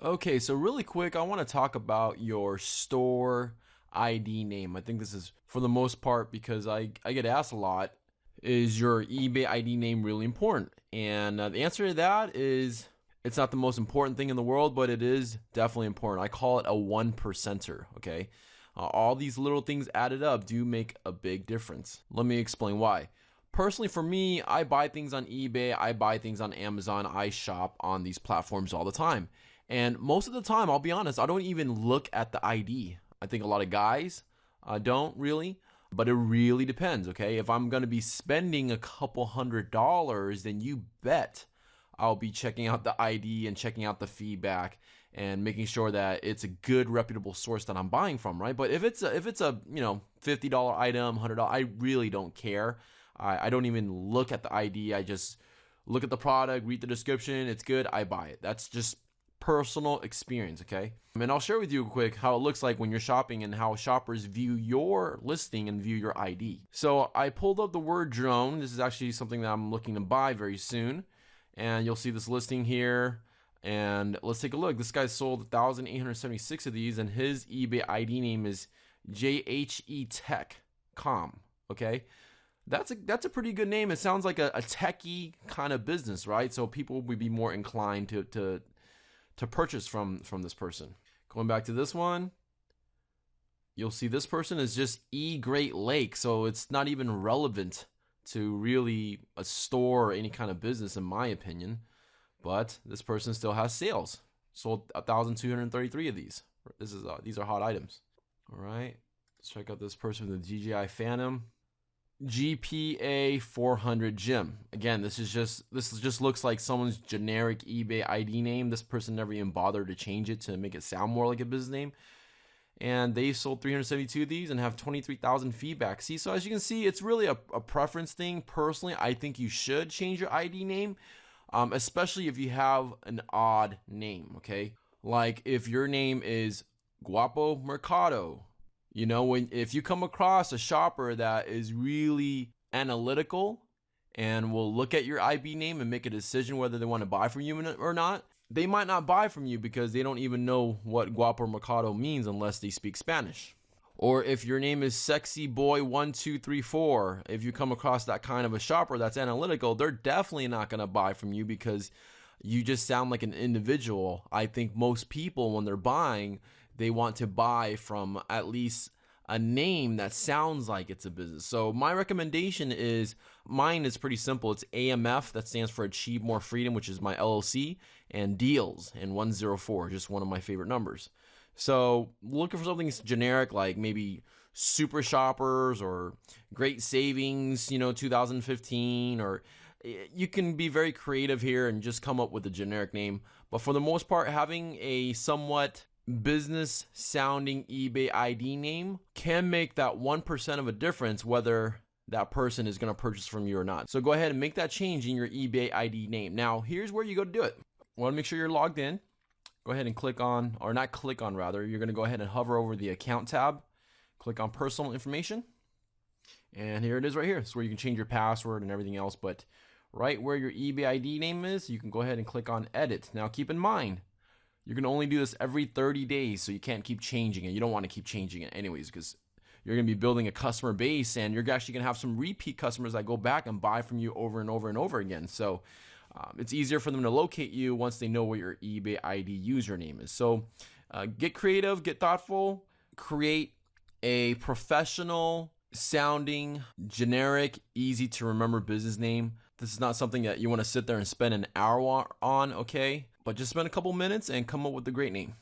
Okay, so really quick, I want to talk about your store ID name. I think this is for the most part because I get asked a lot, is your eBay ID name really important? And the answer to that is it's not the most important thing in the world, but it is definitely important. I call it a one percenter, okay? All these little things added up do make a big difference. Let me explain why. Personally, for me, I buy things on eBay, I buy things on Amazon, I shop on these platforms all the time. And most of the time, I'll be honest, I don't even look at the ID. I think a lot of guys don't really, but it really depends, okay? If I'm gonna be spending a couple $100, then you bet I'll be checking out the ID and checking out the feedback and making sure that it's a good reputable source that I'm buying from, right? But if it's a $50 item, $100, I really don't care. I don't even look at the ID. I just look at the product, read the description. It's good. I buy it. That's just personal experience, okay? And I'll share with you quick how it looks like when you're shopping and how shoppers view your listing and view your ID. So I pulled up the word drone. This is actually something that I'm looking to buy very soon. And you'll see this listing here. And let's take a look. This guy sold 1,876 of these, and his eBay ID name is JHE okay? That's a pretty good name. It sounds like a techie kind of business, right? So people would be more inclined to purchase from this person. Going back to this one, you'll see this person is just E Great Lake, so it's not even relevant to really a store or any kind of business in my opinion. But this person still has sales. Sold 1,233 of these. These are hot items. All right, let's check out this person with the DJI Phantom. GPA 400 Gym. Again, this just looks like someone's generic eBay ID name. This person never even bothered to change it to make it sound more like a business name. And they sold 372 of these and have 23,000 feedback. See, so as you can see, it's really a preference thing. Personally, I think you should change your ID name, especially if you have an odd name, okay? Like if your name is Guapo Mercado. You know, if you come across a shopper that is really analytical and will look at your IB name and make a decision whether they want to buy from you or not, they might not buy from you because they don't even know what Guapo Mercado means unless they speak Spanish. Or if your name is Sexy Boy 1234, if you come across that kind of a shopper that's analytical, they're definitely not going to buy from you because you just sound like an individual. I think most people, when they're buying, they want to buy from at least a name that sounds like it's a business. So my recommendation is, mine is pretty simple. It's AMF, that stands for Achieve More Freedom, which is my LLC, and Deals, and 104, just one of my favorite numbers. So looking for something generic like maybe Super Shoppers or Great Savings, 2015, or you can be very creative here and just come up with a generic name. But for the most part, having a somewhat business sounding eBay ID name can make that 1% of a difference whether that person is going to purchase from you or not. So go ahead and make that change in your eBay ID name. Now, here's where you go to do it. Want to make sure you're logged in. Go ahead and click on, or not click on rather, you're going to go ahead and hover over the account tab. Click on personal information. And here it is right here. It's where you can change your password and everything else. But right where your eBay ID name is, you can go ahead and click on edit. Now keep in mind, you're going to only do this every 30 days, so you can't keep changing it. You don't want to keep changing it anyways because you're going to be building a customer base, and you're actually going to have some repeat customers that go back and buy from you over and over and over again. So it's easier for them to locate you once they know what your eBay ID username is. So get creative, get thoughtful, create a professional sounding, generic, easy to remember business name. This is not something that you want to sit there and spend an hour on, okay? But just spend a couple minutes and come up with a great name.